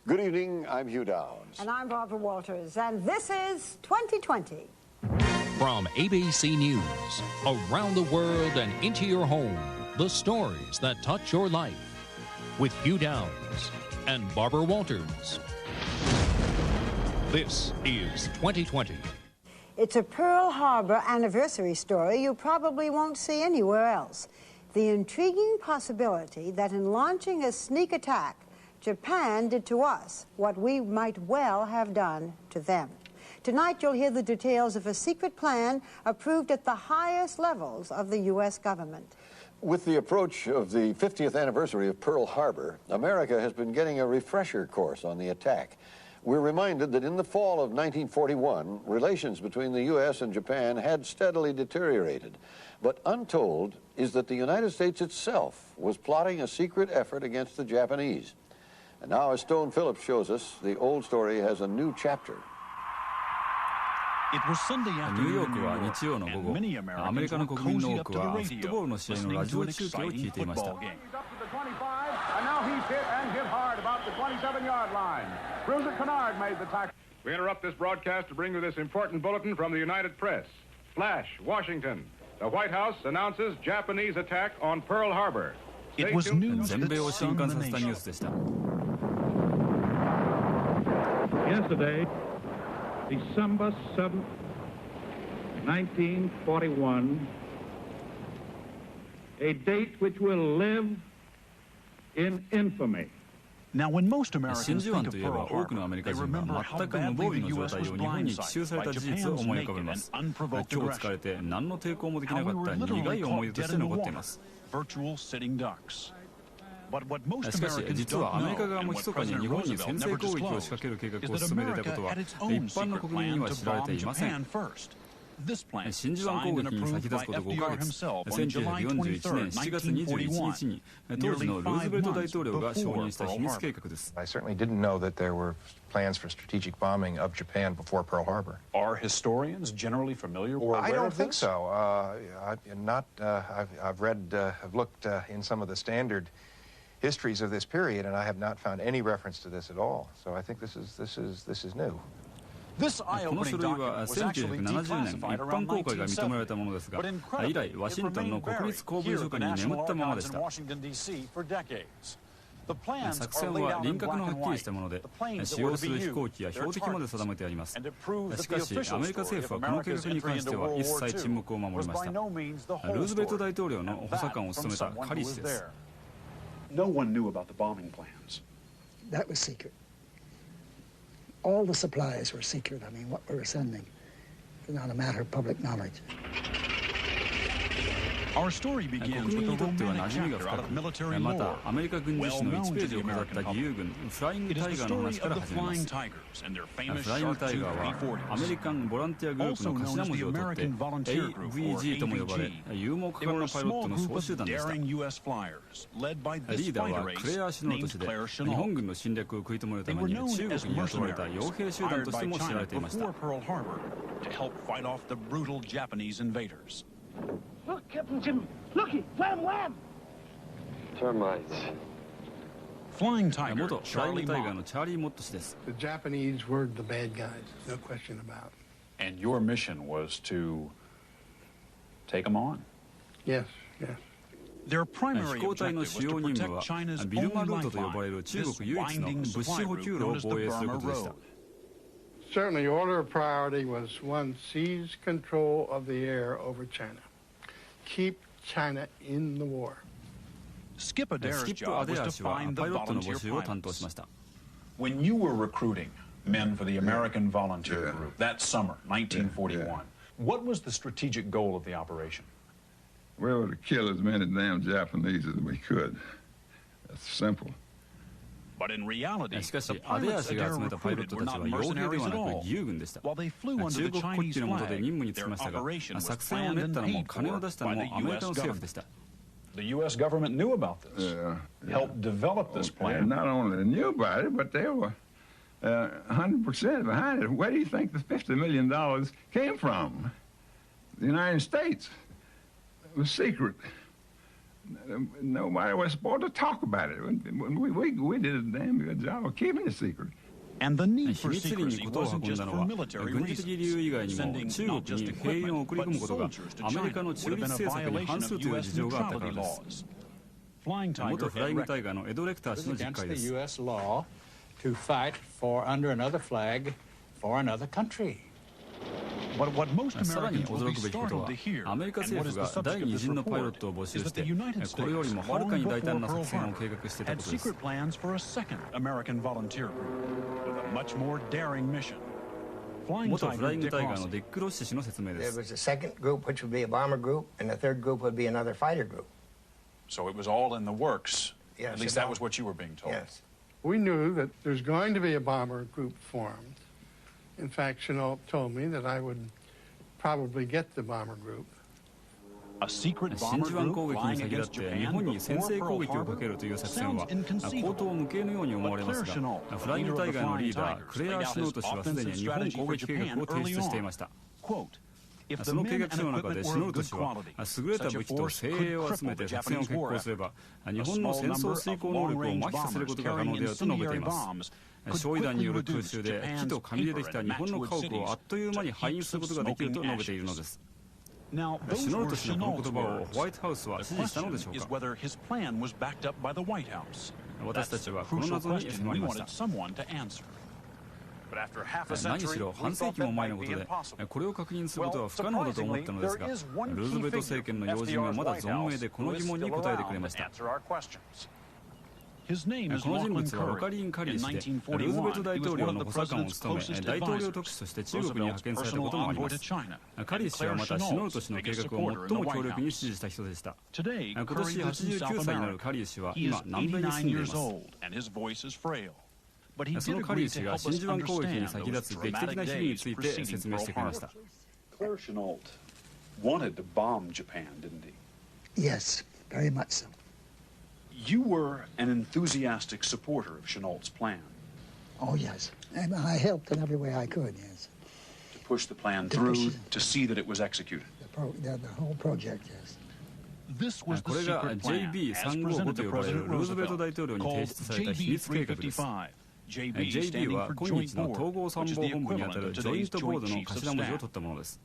Good evening, I'm Hugh Downs. And I'm Barbara Walters, and this is 2020. From ABC News, around the world and into your home, the stories that touch your life. With Hugh Downs and Barbara Walters. This is 2020. It's a Pearl Harbor anniversary story you probably won't see anywhere else. The intriguing possibility that in launching a sneak attack, Japan did to us what we might well have done to them. Tonight you'll hear the details of a secret plan approved at the highest levels of the U.S. government. With the approach of the 50th anniversary of Pearl Harbor, America has been getting a refresher course on the attack. We're reminded that in the fall of 1941, relations between the U.S. and Japan had steadily deteriorated. But untold is that the United States itself was plotting a secret effort against the Japanese. And now, as Stone Phillips shows us, the old story has a new chapter. It was Sunday afternoon in New York, and many Americans were cozy up to the radio, listening to an exciting football game. He's up to the 25, and now he's hit and hit hard about the 27-yard line. Bruiser Kennard made the tackle. We interrupt this broadcast to bring you this important bulletin from the United Press. Flash, Washington. The White House announces Japanese attack on Pearl Harbor. It was news that stunned the nation. Yesterday, December 7th, 1941, a date which will live in infamy. Now, when most Americans think of Pearl Harbor, they remember how badly the U.S. was blindsided by Japan's naked and unprovoked aggression. How we were literally caught dead in the water, virtual sitting ducks. But what most Americans don't know, and what President Roosevelt never disclosed, is that America had its own secret plan to bomb Japan first. This plan, signed and approved by FDR himself on July 23, 1941, nearly 5 months before Pearl Harbor. I certainly didn't know that there were plans for strategic bombing of Japan before Pearl Harbor. Are historians generally familiar or aware of this? I don't think so. I've looked in some of the standard histories of this period, and I have not found any reference to this at all. So I think this is new. This eye-opening document was actually declassified around 1970, but incredibly, it remained buried here at the National Archives in Washington, D.C. for decades. The plans are laid out in black and white, the planes that were to be used, their targets, and it proves that the official story of America's entry into World War II was by no means the whole story, and that from someone who was there. No one knew about the bombing plans. That was secret. All the supplies were secret. I mean, what we were sending was not a matter of public knowledge. Our story begins with a romantic chapter out of military lore, well known to the American public. It is the story of the Flying Tigers and their famous Shark II 340s, also known as the American Volunteer Group, or AVG. They were a small group of daring U.S. flyers, led by this fighter ace named Claire Chennault. They were known as mercenaries, hired by China before Pearl Harbor to help fight off the brutal Japanese invaders. Look, Captain Jim, looky, wham, wham! Termites. Flying Tiger, Charlie Mott. The Japanese were the bad guys, no question about it. And your mission was to take them on? Yes, yes. Their primary objective was to protect China's only lifeline, this winding supply route known as the Burma Road. Certainly, order of priority was, one, seize control of the air over China. Keep China in the war. Skip ADAIR's job was to find the volunteer pilots. When you were recruiting men for the American Volunteer Group that summer, 1941, what was the strategic goal of the operation? Well, to kill as many damn Japanese as we could. That's simple. But in reality, the pilots ADAIR recruited were not mercenaries at all. While they flew under the Chinese flag, their operation was planned and paid for by the U.S. government. The U.S. government knew about this, helped develop this plan. Not only knew about it, but they were 100% behind it. Where do you think the $50 million came from? The United States. It was secret. nobody was supposed to talk about it. We did a damn good job of keeping it secret. And the need 秘 for 密裏に secrecy 事を運 wasn't ん just だの for は military 軍事的理 reasons. 由以外にも Sending 中 not 国 just に兵員を equipment, 送り込 but むことが soldiers to アメリ China カの would 中 have 立 been a 政策に反 violation す of るという U.S. 事情があったから neutrality です。 laws. Flying 元 Tiger フライン had グタイガーのエド・レクター氏の It was 実会 against で the す。 U.S. law to fight for under another flag for another country. But what most さらに Americans will 驚 be くべきこと startled は to hear, アメリカ and 政 what is 府 the が第 subject of 2 this 陣のパイロッ report, トを募 is 集し that the て United これより States もはるか long に大胆 before な Pearl 作戦を Harbor 計画していた had ことです。 secret plans for a second American volunteer group with a much more daring mission. Flying 元フライン Tiger グ Dick タイガー Rossi. のディック・ロッシ氏の説明で There す。 was a second group, which would be a bomber group, and the third group would be another fighter group. So it was all in the works. Yes, At least it that was. was what you were being told. Yes. We knew that there's going to be a bomber group formed. In fact, Chenault told me that I would probably get the bomber group. A secret 真 bomber 珠湾 group 攻撃に flying 先立 against って日 Japan 本に先 before 制攻 Pearl 撃をかける Harbor という作戦は sounds 口 inconceivable. 頭無形のように思われますが、フライングタイガーのリーダークレア・シノート氏はすでに日本攻撃計画を提出していました。 その計画書の中でシノルト氏は優れた武器と精鋭を集めて作戦を決行すれば日本の戦争遂行能力を麻痺させることが可能であると述べています。焼夷弾による空襲で木と紙でできた日本の家屋をあっという間に敗因することができると述べているのです。シノルト氏のこの言葉をホワイトハウスは支持したのでしょうか。私たちはこの謎に迫りました。何しろ半世紀も前のことでこれを確認することは不可能だと思ったのですが、ルーズベルト政権の要人はまだ存命でこの疑問に答えてくれました。この人物はロカリーン・カリー氏でルーズベルト大統領の補佐官を務め大統領特使として中国に派遣されたこともあります。カリー氏はまたシノルト氏の計画を最も強力に支持した人でした。今年89歳になるカリー氏は今南米に住んでいます。そのカリー氏が真珠湾攻撃に先立つ劇的な日々について説明してくれました。Yes, very much so. You were an enthusiastic supporter of Chenault's plan. Oh, yes. And I helped in every way I could, yes. To push the plan through, to see that it was executed. The whole project, yes. これが JB355 と呼ばれるルーズベルト大統領に提出された秘密計画です。JB は今日の統合参謀本部にあたるジョイントボードの頭文字を取ったものです。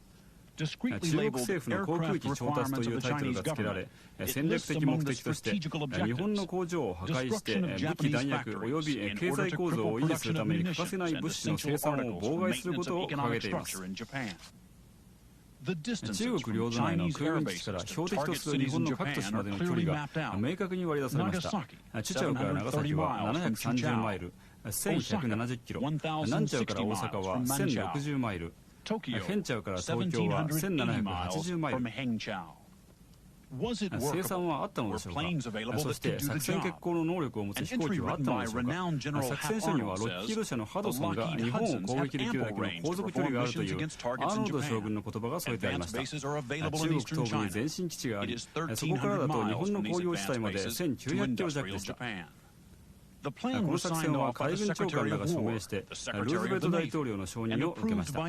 中国政府の航空機調達というタイトルが付けられ、戦略的目的として日本の工場を破壊して武器弾薬及び経済構造を維持するために欠かせない物資の生産を妨害することを掲げています。中国領土内の空軍基地から標的とする日本の各都市までの距離が明確に割り出されました。チュチャウから長崎は730マイル、1170キロ、南チャウから大阪は1060マイル、ヘンチャウから東京は1780マイル。生産はあったのでしょうか。そして作戦決行の能力を持つ飛行機はあったのでしょうか。作戦書にはロッキード社のハドソンが日本を攻撃できるだけの航続距離があるというアーノルド将軍の言葉が添えてありました。中国東部に前進基地があり、そこからだと日本の工業地帯まで1900キロ弱でした。この作戦は海軍長官らが署名してルーズベルト大統領の承認を受けました。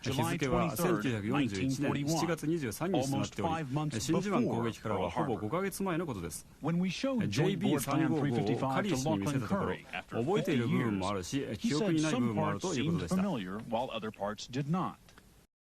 日付は1941年7月23日となっており、真珠湾攻撃からはほぼ5ヶ月前のことです。JB355をカリー氏に見せたところ、覚えている部分もあるし記憶にない部分もあるということでした。